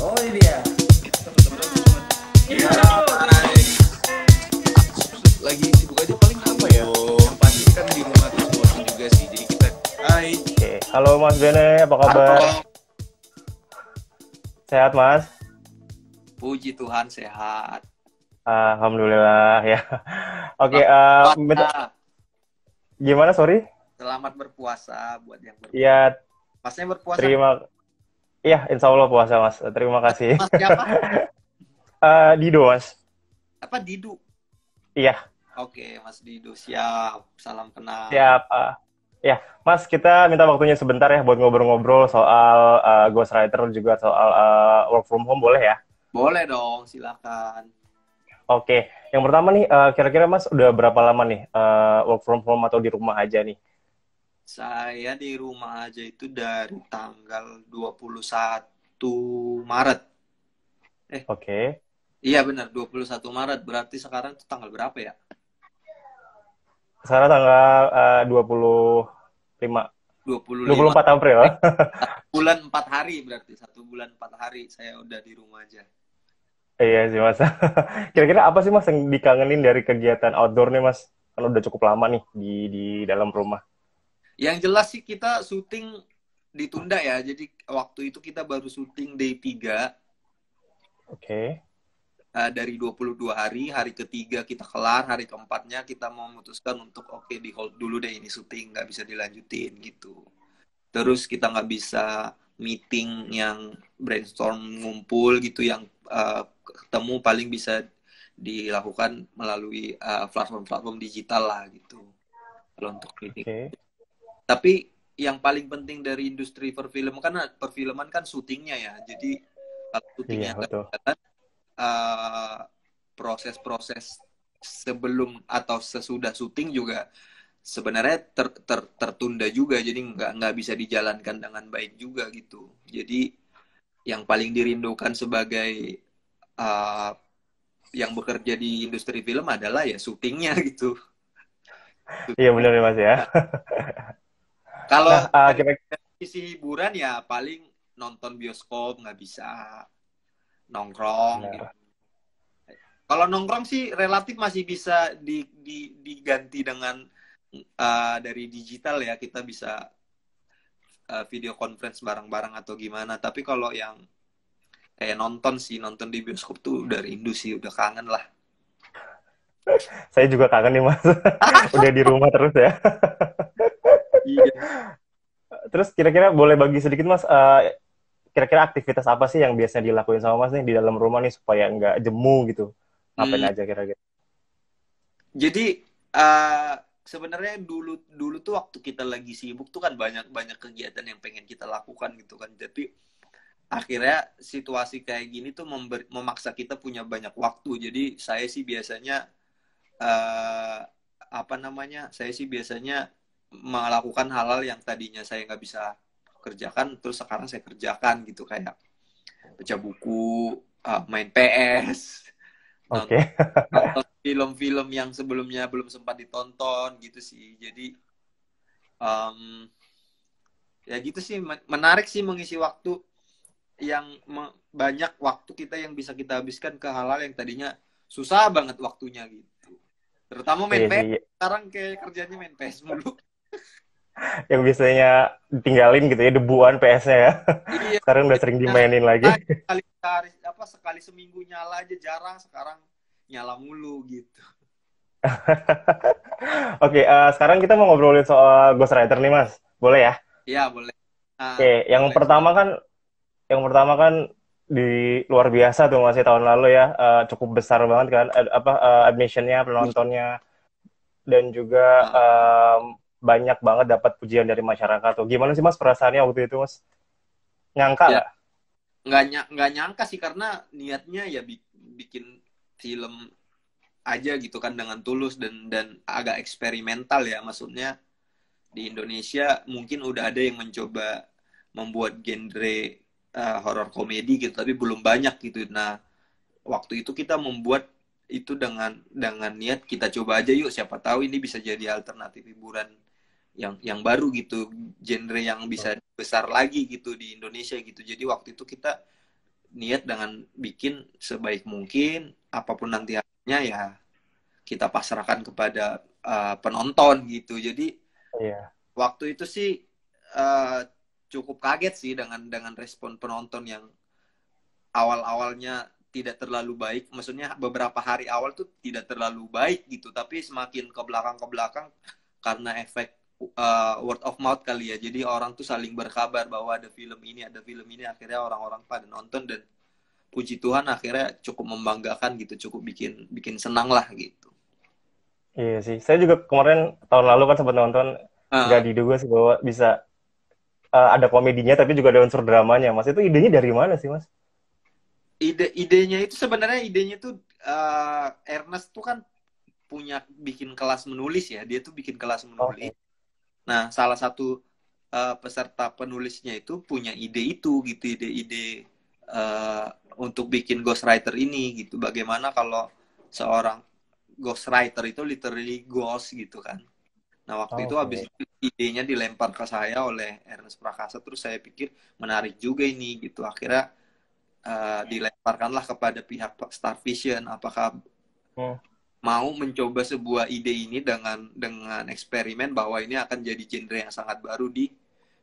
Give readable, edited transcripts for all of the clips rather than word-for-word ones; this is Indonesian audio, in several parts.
Oh ini dia. Iya, hai. Lagi sibuk aja paling apa ya? Yang pasti kan di rumah terus bosan juga sih. Jadi kita, hai. Oke, halo Mas Bene, apa kabar? Sehat Mas? Puji Tuhan sehat. Alhamdulillah ya. Oke, Puasa. gimana sorry? Selamat berpuasa buat yang berpuasa. Ya, Masnya berpuasa? Iya, insya Allah puasa Mas. Terima kasih. Mas siapa? Dido Mas. Apa Didu? Iya, Oke, Mas Didu siap. Salam kenal. siap. Ya, Mas, kita minta waktunya sebentar ya buat ngobrol-ngobrol soal ghostwriter juga soal work from home, boleh ya? Boleh dong, silakan. Oke, yang pertama nih, kira-kira Mas udah berapa lama nih work from home atau di rumah aja nih? Saya di rumah aja itu dari tanggal 21 Maret. Oke. Iya benar, 21 Maret. Berarti sekarang itu tanggal berapa ya? Sekarang tanggal 25, 25. 24 April. Bulan 4 hari berarti. 1 bulan 4 hari saya udah di rumah aja. Iya sih Mas. Kira-kira apa sih Mas yang dikangenin dari kegiatan outdoor nih Mas? Kan udah cukup lama nih di dalam rumah. Yang jelas sih kita syuting ditunda ya. Jadi waktu itu kita baru syuting day 3 Oke. dari 22 hari. Hari ketiga kita kelar, hari keempatnya kita mau memutuskan untuk oke, di hold dulu deh ini syuting, nggak bisa dilanjutin gitu. Terus kita nggak bisa meeting yang brainstorm ngumpul gitu yang ketemu paling bisa dilakukan melalui platform-platform digital lah gitu kalau untuk meeting. Oke. Tapi yang paling penting dari industri perfilman kan syutingnya ya. Jadi kalau syutingnya Iya, nggak betul. jalan, proses-proses sebelum atau sesudah syuting juga sebenarnya tertunda juga, jadi nggak bisa dijalankan dengan baik juga gitu. Jadi yang paling dirindukan sebagai yang bekerja di industri film adalah ya syutingnya gitu. Iya benar ya Mas ya. Kalau Nah, dari sisi hiburan ya paling nonton bioskop nggak bisa, nongkrong gitu. benar. Kalau nongkrong sih relatif masih bisa diganti dengan dari digital ya, kita bisa video conference bareng-bareng atau gimana. Tapi kalau yang kayak nonton di bioskop tuh udah rindu sih, udah kangen lah. Saya juga kangen nih Mas. Udah di rumah terus ya. Iya. Terus kira-kira boleh bagi sedikit Mas, kira-kira aktivitas apa sih yang biasanya dilakuin sama Mas nih di dalam rumah nih supaya nggak jemu gitu? Ngapain aja kira-kira? Jadi sebenarnya dulu tuh waktu kita lagi sibuk tuh kan banyak kegiatan yang pengen kita lakukan gitu kan. Tapi akhirnya situasi kayak gini tuh memaksa kita punya banyak waktu. Jadi saya sih biasanya saya sih biasanya melakukan hal-hal yang tadinya saya nggak bisa kerjakan, terus sekarang saya kerjakan gitu, kayak baca buku, main PS, Oke. nonton film-film yang sebelumnya belum sempat ditonton gitu sih. Jadi ya gitu sih, menarik sih mengisi waktu yang banyak waktu kita yang bisa kita habiskan ke hal-hal yang tadinya susah banget waktunya gitu. Terutama main Iya PS, sih. sekarang kayak kerjanya main PS mulu. Yang biasanya ditinggalin gitu ya, debuan PS-nya ya. Iya, Sekarang udah sering dimainin lagi. sekali seminggu nyala aja jarang, sekarang nyala mulu gitu. Oke, sekarang kita mau ngobrolin soal ghostwriter nih Mas. Boleh ya? Iya, boleh. Oke, yang Boleh, pertama kan di luar biasa tuh masih tahun lalu ya, cukup besar banget kan, admission-nya, penontonnya, dan juga banyak banget dapat pujian dari masyarakat tuh. Gimana sih Mas perasaannya waktu itu Mas? Nyangka ya, nggak? nggak nyangka sih, karena niatnya ya bikin film aja gitu kan dengan tulus dan agak eksperimental ya. Maksudnya di Indonesia mungkin udah ada yang mencoba membuat genre horor komedi gitu, tapi belum banyak gitu. Nah, waktu itu kita membuat itu dengan niat kita coba aja yuk, siapa tahu ini bisa jadi alternatif hiburan yang baru gitu, genre yang bisa besar lagi gitu di Indonesia gitu. Jadi waktu itu kita niat dengan bikin sebaik mungkin, apapun nanti hasilnya ya kita pasrahkan kepada penonton gitu. Jadi Iya. waktu itu sih uh, cukup kaget sih dengan respon penonton yang awal-awalnya tidak terlalu baik. Maksudnya beberapa hari awal tuh tidak terlalu baik gitu, tapi semakin ke belakang karena efek word of mouth kali ya. Jadi orang tuh saling berkabar bahwa ada film ini, akhirnya orang-orang pada nonton dan puji Tuhan akhirnya cukup membanggakan gitu, cukup bikin bikin senang lah gitu. Iya sih. Saya juga kemarin tahun lalu kan sempat nonton, nggak Uh, diduga sih bahwa bisa ada komedinya tapi juga ada unsur dramanya. Mas, itu idenya dari mana sih, Mas? idenya itu sebenarnya idenya tuh Ernest tuh kan punya bikin kelas menulis ya, dia tuh bikin kelas menulis. Oke. Nah, salah satu peserta penulisnya itu punya ide itu gitu, ide-ide untuk bikin ghostwriter ini gitu. Bagaimana kalau seorang ghostwriter itu literally ghost gitu kan. Nah, waktu itu habis Oke. itu idenya dilempar ke saya oleh Ernest Prakasa, terus saya pikir menarik juga ini gitu. Akhirnya dilemparkanlah kepada pihak Star Vision, apakah Hmm. mau mencoba sebuah ide ini dengan eksperimen bahwa ini akan jadi genre yang sangat baru di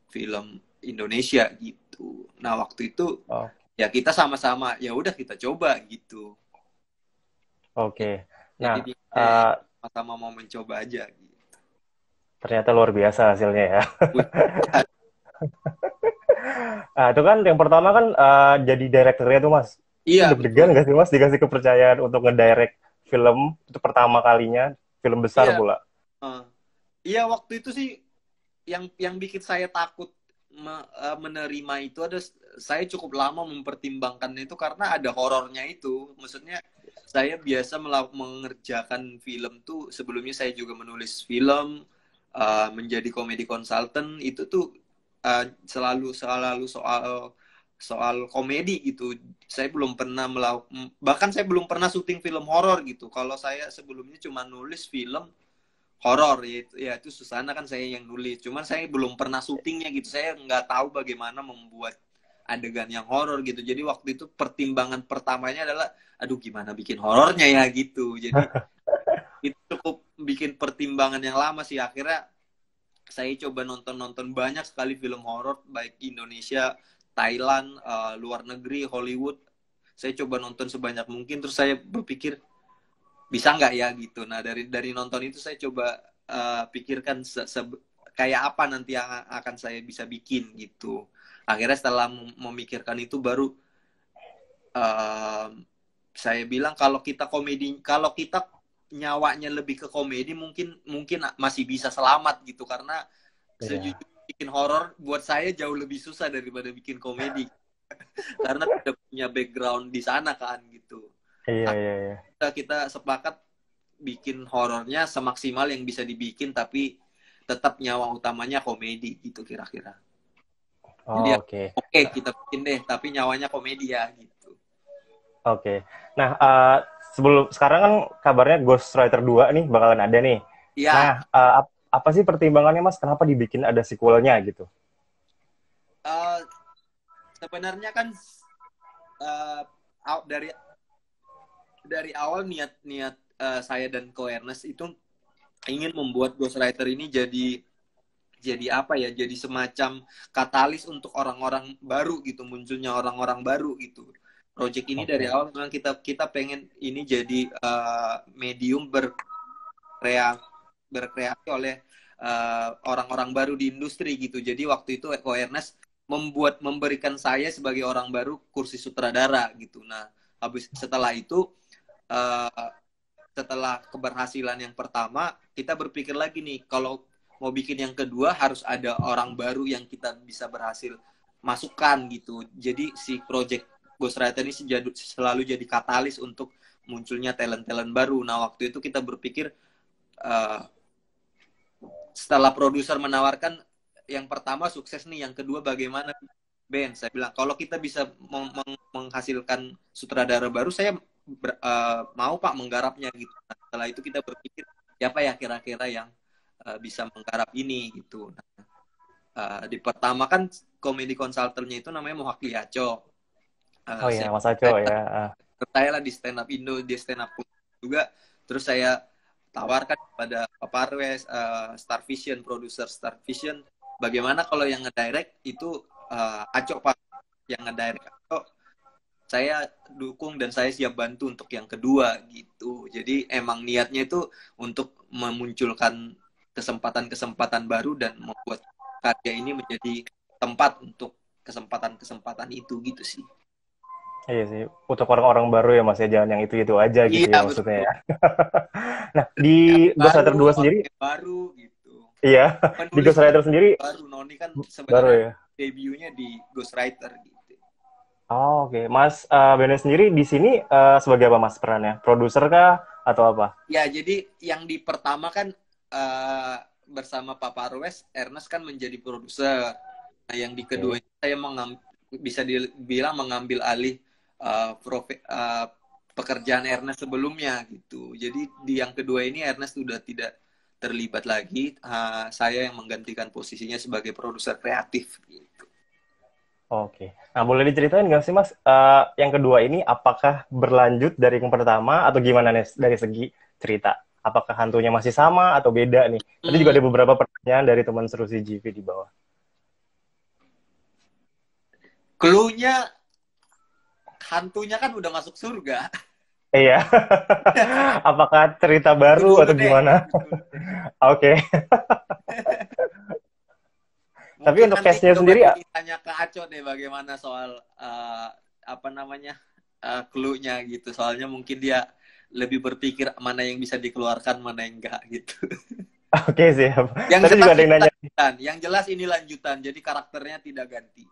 film Indonesia gitu. Nah, waktu itu Oh, ya kita sama-sama ya udah kita coba gitu. oke. Jadi Nah, dia sama-sama mau mencoba aja gitu. ternyata luar biasa hasilnya ya. Nah, itu kan yang pertama kan jadi direkturnya tuh, Mas. Itu Iya, deg-degan betul. nggak sih, Mas, dikasih kepercayaan untuk ngedirect film itu pertama kalinya, film besar Iya. pula. Uh, iya, waktu itu sih yang bikin saya takut menerima itu ada, saya cukup lama mempertimbangkan itu karena ada horornya itu. Maksudnya saya biasa mengerjakan film tuh, sebelumnya saya juga menulis film, menjadi komedi konsultan itu tuh selalu selalu soal soal komedi gitu. Saya belum pernah bahkan saya belum pernah syuting film horor gitu. Kalau saya sebelumnya cuma nulis film horor, ya itu Susana kan saya yang nulis, cuman saya belum pernah syutingnya gitu, saya nggak tahu bagaimana membuat adegan yang horor gitu. Jadi waktu itu pertimbangan pertamanya adalah aduh gimana bikin horornya ya gitu. Jadi itu cukup bikin pertimbangan yang lama sih. Akhirnya saya coba nonton banyak sekali film horor, baik Indonesia, Thailand, luar negeri, Hollywood. Saya coba nonton sebanyak mungkin, terus saya berpikir bisa nggak ya gitu. Nah, dari nonton itu saya coba pikirkan kayak apa nanti yang akan saya bisa bikin gitu. Akhirnya setelah memikirkan itu baru uh, saya bilang kalau kita nyawanya lebih ke komedi, mungkin mungkin masih bisa selamat gitu, karena Iya. sejujurnya bikin horor buat saya jauh lebih susah daripada bikin komedi karena tidak punya background di sana kan gitu. Iya, iya, iya. Kita sepakat bikin horornya semaksimal yang bisa dibikin, tapi tetap nyawa utamanya komedi gitu kira-kira. Jadi Oh, ya, oke. oke, kita bikin deh tapi nyawanya komedi ya gitu. Oke. Nah, sebelum sekarang kan kabarnya Ghostwriter 2 nih bakalan ada nih. Ya, Nah, apa sih pertimbangannya, Mas? Kenapa dibikin ada sequelnya gitu? uh, sebenarnya kan uh, dari awal niat saya dan Ko Ernest itu ingin membuat Ghostwriter ini jadi apa ya, jadi semacam katalis untuk orang-orang baru gitu, munculnya orang-orang baru gitu. Project ini dari Oke. awal memang kita kita pengen ini jadi medium berkreasi oleh orang-orang baru di industri gitu. Jadi waktu itu awareness memberikan saya sebagai orang baru kursi sutradara gitu. Nah, setelah itu uh, setelah keberhasilan yang pertama, kita berpikir lagi nih, kalau mau bikin yang kedua harus ada orang baru yang kita bisa berhasil masukkan gitu. Jadi si project Ghostwriter ini selalu jadi katalis untuk munculnya talent-talent baru. Nah, waktu itu kita berpikir uh, setelah produser menawarkan yang pertama sukses nih, yang kedua bagaimana Ben? Saya bilang kalau kita bisa menghasilkan sutradara baru, saya mau Pak menggarapnya gitu. Nah, setelah itu kita berpikir siapa ya kira-kira yang bisa menggarap ini gitu. Nah, di pertama kan komedi konsultannya itu namanya Mohak Liaco. Oh Saya ya, Mas Aco ya. saya lah di stand up Indo, di stand up juga. Terus saya tawarkan kepada Pak Parwes, Star Vision, produser Star Vision, bagaimana kalau yang ngedirect itu Aco Pak, yang ngedirect Aco, saya dukung dan saya siap bantu untuk yang kedua gitu. Jadi emang niatnya itu untuk memunculkan kesempatan-kesempatan baru dan membuat karya ini menjadi tempat untuk kesempatan-kesempatan itu gitu sih. Iya sih, untuk orang-orang baru ya Mas ya, jangan yang itu-itu aja gitu Iya ya maksudnya betul. ya. Nah, di Ghostwriter Baru, 2 sendiri, orang baru gitu. iya, di Penulis juga Ghostwriter sendiri baru. Noni kan baru sebenarnya ya. debutnya di Ghostwriter gitu. Oh, oke. Mas Bene sendiri di sini sebagai apa Mas perannya? Produser kah atau apa? Ya, jadi yang di pertama kan bersama Pak Parwes, Ernest kan menjadi produser. Nah, yang di kedua Oke. ini saya bisa dibilang mengambil alih pekerjaan Ernest sebelumnya gitu. Jadi di yang kedua ini Ernest sudah tidak terlibat lagi. Saya yang menggantikan posisinya sebagai produser kreatif gitu. Oke. Nah, boleh diceritain nggak sih Mas, yang kedua ini apakah berlanjut dari yang pertama atau gimana nih dari segi cerita? Apakah hantunya masih sama atau beda nih? Tadi juga Hmm, ada beberapa pertanyaan dari teman seru CGV di bawah. clue-nya hantunya kan udah masuk surga. Iya. Apakah cerita baru Clue atau deh, gimana? clue. Oke. Tapi Mungkin untuk nanti cast-nya coba sendiri, ditanya ke Aco deh bagaimana soal apa namanya clue-nya gitu. Soalnya mungkin dia lebih berpikir mana yang bisa dikeluarkan, mana yang enggak gitu. oke siap. Yang Tadi juga jelas ada ini yang nanya. lanjutan, yang jelas ini lanjutan. Jadi karakternya tidak ganti.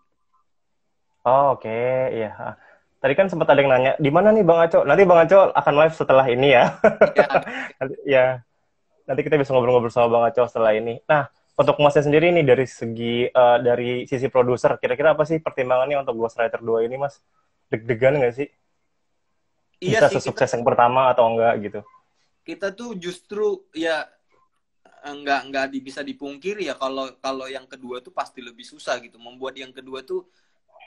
Oh, oke, iya. Tadi kan sempat ada yang nanya, di mana nih Bang Aco? Nanti Bang Aco akan live setelah ini ya. Iya, Nanti, ya, nanti kita bisa ngobrol-ngobrol sama Bang Aco setelah ini. Nah, untuk Masnya sendiri nih dari sisi produser, kira-kira apa sih pertimbangannya untuk Ghostwriter 2 ini, Mas? Deg-degan nggak sih? iya Bisa sih kita sesukses yang pertama atau enggak gitu? kita tuh justru ya nggak bisa dipungkiri ya kalau kalau yang kedua tuh pasti lebih susah gitu. Membuat yang kedua tuh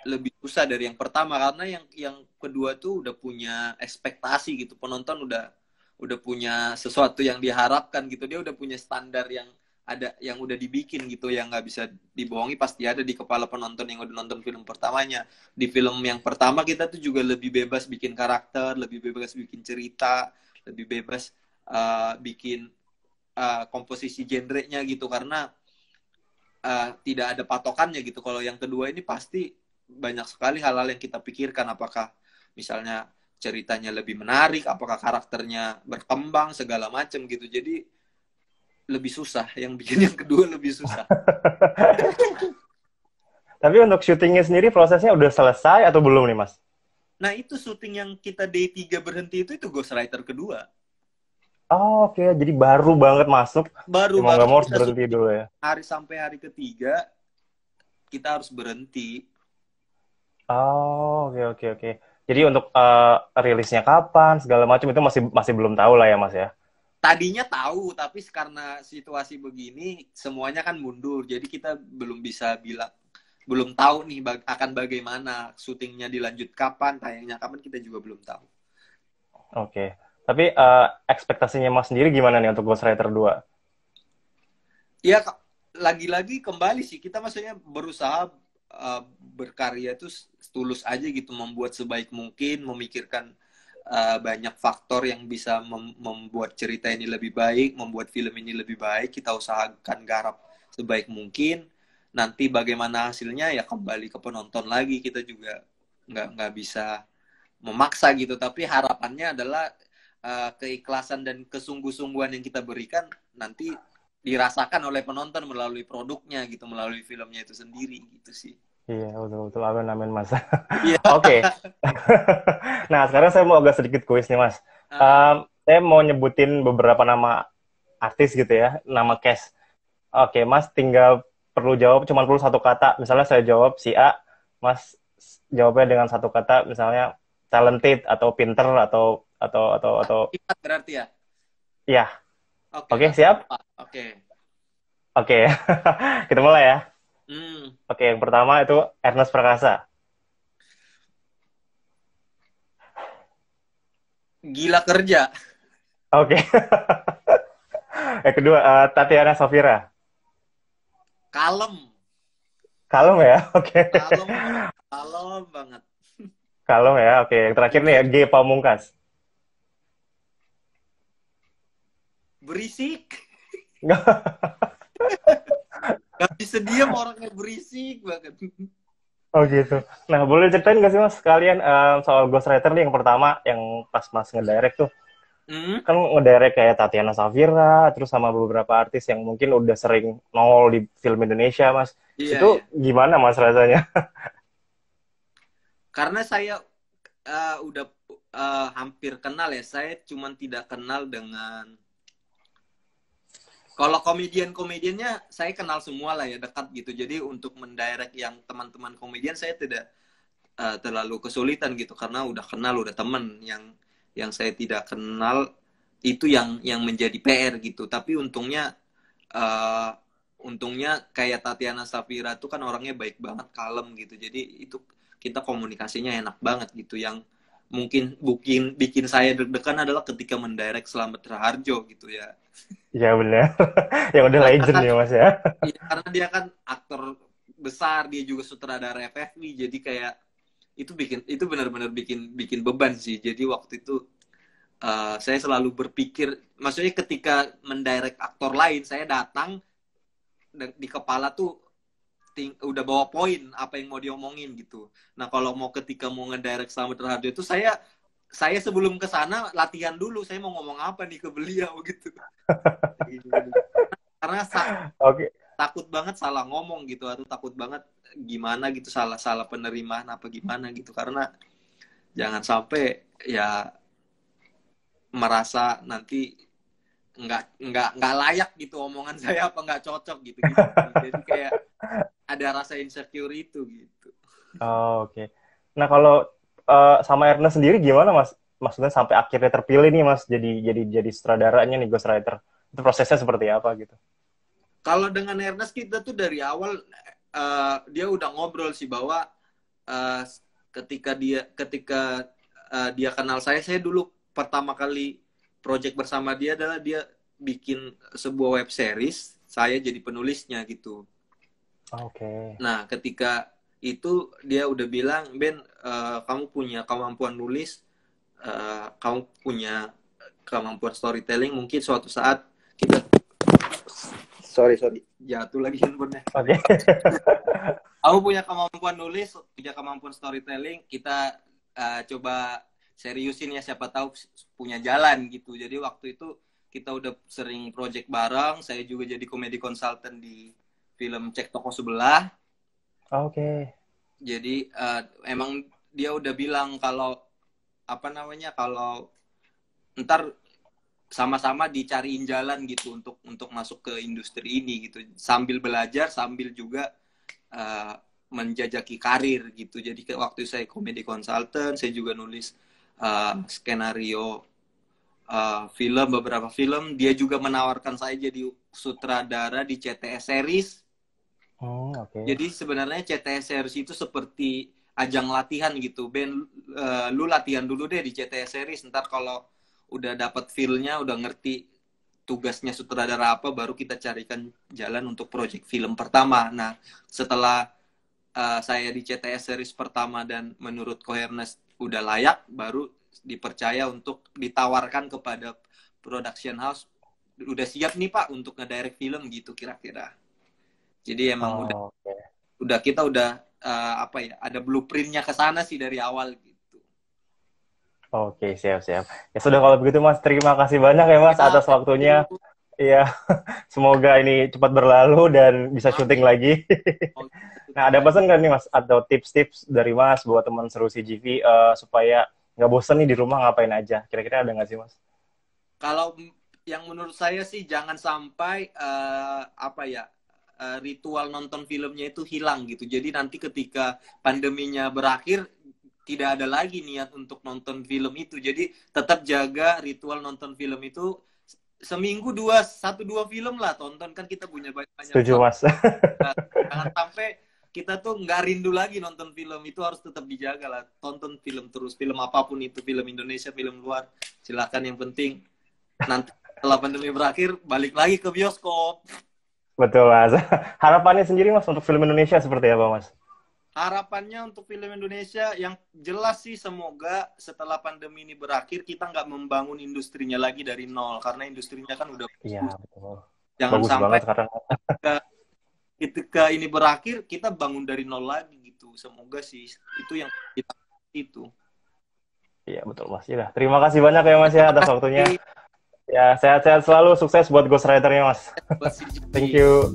lebih susah dari yang pertama karena yang kedua tuh udah punya ekspektasi gitu, penonton udah punya sesuatu yang diharapkan gitu, dia udah punya standar yang ada yang udah dibikin gitu yang nggak bisa dibohongi, pasti ada di kepala penonton yang udah nonton film pertamanya. Di film yang pertama kita tuh juga lebih bebas bikin karakter, lebih bebas bikin cerita, lebih bebas bikin komposisi genrenya gitu karena tidak ada patokannya gitu. Kalau yang kedua ini pasti banyak sekali hal-hal yang kita pikirkan, apakah misalnya ceritanya lebih menarik, apakah karakternya berkembang segala macam gitu. Jadi lebih susah, yang bikin yang kedua lebih susah. Tapi untuk syutingnya sendiri prosesnya udah selesai atau belum nih, Mas? Nah itu syuting yang kita day 3 berhenti itu Ghostwriter kedua. Oh, oke, jadi baru banget masuk. Baru Ya, mau nggak banget mau harus kita berhenti syuting dulu ya. hari sampai hari ketiga kita harus berhenti. Oh, oke oke oke. Jadi untuk rilisnya kapan segala macam itu masih masih belum tahu lah ya Mas ya. Tadinya tahu, tapi karena situasi begini semuanya kan mundur. Jadi kita belum bisa bilang, belum tahu nih akan bagaimana syutingnya, dilanjut kapan, tayangnya kapan, kita juga belum tahu. Oke. Tapi ekspektasinya Mas sendiri gimana nih untuk Ghostwriter 2? Ya lagi-lagi kembali sih kita maksudnya berusaha berkarya itu tulus aja gitu, membuat sebaik mungkin, memikirkan banyak faktor yang bisa membuat cerita ini lebih baik, membuat film ini lebih baik. Kita usahakan garap sebaik mungkin. Nanti bagaimana hasilnya ya kembali ke penonton lagi. Kita juga nggak bisa memaksa gitu. Tapi harapannya adalah keikhlasan dan kesungguh-sungguhan yang kita berikan nanti dirasakan oleh penonton melalui produknya gitu, melalui filmnya itu sendiri gitu sih. Iya, betul-betul. Amin, amin, Mas. Iya. Oke. Nah, sekarang saya mau agak sedikit kuis nih, Mas. Saya mau nyebutin beberapa nama artis gitu ya, nama cast. Oke, Mas tinggal perlu jawab cuma perlu satu kata. Misalnya saya jawab si A, Mas jawabnya dengan satu kata, misalnya talented atau pinter atau Sifat berarti ya. ya. Oke, Oke, nggak siap? apa. Oke. Oke. Kita mulai ya. Hmm. Oke, yang pertama itu Ernest Prakasa. Gila kerja. Oke. Yang kedua, Tatiana Safira. Kalem. Kalem ya? Oke. Kalem banget. Kalem banget. Kalem ya? Oke. Yang terakhir nih ya, Jujur. G. Pamungkas. Berisik. Gak bisa diam, orangnya berisik banget. Oh gitu. Nah, boleh ceritain nggak sih Mas sekalian soal Ghostwriter nih yang pertama, yang pas Mas ngedirect tuh. Hmm? Kan ngedirect kayak Tatiana Safira, terus sama beberapa artis yang mungkin udah sering nongol di film Indonesia, Mas. Iya, iya. Itu gimana Mas rasanya? Karena saya udah hampir kenal ya. Saya cuma tidak kenal dengan, kalau komedian-komediannya saya kenal semua lah ya, dekat gitu. Jadi untuk mendirect yang teman-teman komedian saya tidak terlalu kesulitan gitu, karena udah kenal, udah temen. Yang saya tidak kenal itu yang menjadi PR gitu. Tapi uh, untungnya kayak Tatiana Safira tuh kan orangnya baik banget, kalem gitu. Jadi itu kita komunikasinya enak banget gitu. Yang mungkin bikin saya deg-degan adalah ketika mendirect Slamet Raharjo gitu ya. Iya bener. Yang udah Karena legend kan, ya Mas ya. ya, karena dia kan aktor besar, dia juga sutradara FFV, jadi kayak itu benar-benar bikin bikin beban sih. Jadi waktu itu saya selalu berpikir, maksudnya ketika mendirect aktor lain, saya datang di kepala tuh udah bawa poin apa yang mau diomongin gitu. Nah kalau ketika mau ngedirect Slamet Raharjo itu saya sebelum ke sana latihan dulu, saya mau ngomong apa nih ke beliau gitu. Karena Oke. takut banget salah ngomong gitu, atau takut banget gimana gitu, salah penerimaan apa gimana gitu, karena jangan sampai ya merasa nanti nggak layak gitu omongan saya, apa nggak cocok gitu gitu. Jadi kayak ada rasa insecure itu gitu. Oh, oke. Nah, kalau sama Ernest sendiri gimana Mas? Maksudnya sampai akhirnya terpilih nih Mas jadi sutradaranya nih Ghostwriter. Itu prosesnya seperti apa gitu? Kalau dengan Ernest kita tuh dari awal dia udah ngobrol sih bahwa uh, ketika dia kenal saya dulu pertama kali project bersama dia adalah dia bikin sebuah web series, saya jadi penulisnya gitu. Oke. Nah, ketika itu dia udah bilang, Ben, kamu punya kemampuan nulis, kamu punya kemampuan storytelling, mungkin suatu saat kita, sorry, jatuh lagi handphonenya. Oke. Kamu punya kemampuan nulis, punya kemampuan storytelling, kita coba seriusin ya, siapa tahu punya jalan gitu. Jadi waktu itu kita udah sering project bareng, saya juga jadi komedi consultant di film Cek Toko Sebelah. Oke. Jadi emang dia udah bilang kalau apa namanya, kalau ntar sama-sama dicariin jalan gitu untuk masuk ke industri ini gitu, sambil belajar sambil juga uh, menjajaki karir gitu. Jadi waktu saya komedi consultant, saya juga nulis skenario film, beberapa film. Dia juga menawarkan saya jadi sutradara di CTS series. Oke. Jadi sebenarnya CTS series itu seperti ajang latihan gitu. Ben, lu latihan dulu deh di CTS series. Ntar kalau udah dapat feel-nya, udah ngerti tugasnya sutradara apa, baru kita carikan jalan untuk project film pertama. Nah, setelah saya di CTS series pertama dan menurut Cohernes udah layak, baru dipercaya untuk ditawarkan kepada production house, udah siap nih Pak untuk ngedirect film gitu kira-kira. Jadi emang Oke. kita udah apa ya, ada blueprintnya ke sana sih dari awal gitu. Oke, siap-siap. Ya sudah kalau begitu Mas, terima kasih banyak ya Mas Ya, atas thank waktunya. you. Iya, semoga ini cepat berlalu dan bisa syuting Amin. lagi. Oh, Nah, syuting ada lagi. pesan nggak nih Mas atau tips-tips dari Mas buat teman seru CGV supaya nggak bosen nih di rumah ngapain aja? Kira-kira ada nggak sih Mas? Kalau yang menurut saya sih jangan sampai apa ya, ritual nonton filmnya itu hilang gitu. Jadi nanti ketika pandeminya berakhir tidak ada lagi niat untuk nonton film itu. Jadi tetap jaga ritual nonton film itu, seminggu satu dua film lah tonton, kan kita punya banyak Setuju waktu. Mas. Jangan sampai kita tuh nggak rindu lagi nonton film, itu harus tetap dijaga lah. Tonton film terus, film apapun itu, film Indonesia, film luar, silakan, yang penting nanti setelah pandemi berakhir balik lagi ke bioskop. Betul, Mas. Harapannya sendiri, Mas, untuk film Indonesia seperti apa, Mas? Harapannya untuk film Indonesia yang jelas sih, semoga setelah pandemi ini berakhir kita nggak membangun industrinya lagi dari nol, karena industrinya kan udah Iya, bagus. betul. Jangan Bagus sampai banget sekarang. ketika ini berakhir kita bangun dari nol lagi gitu. Semoga sih itu yang kita itu. Iya, betul, Mas. Ya, terima kasih banyak ya, Mas, ya, Terima atas kasih waktunya. Ya, sehat-sehat selalu. Sukses buat Ghostwriter-nya, Mas. buat si Thank you.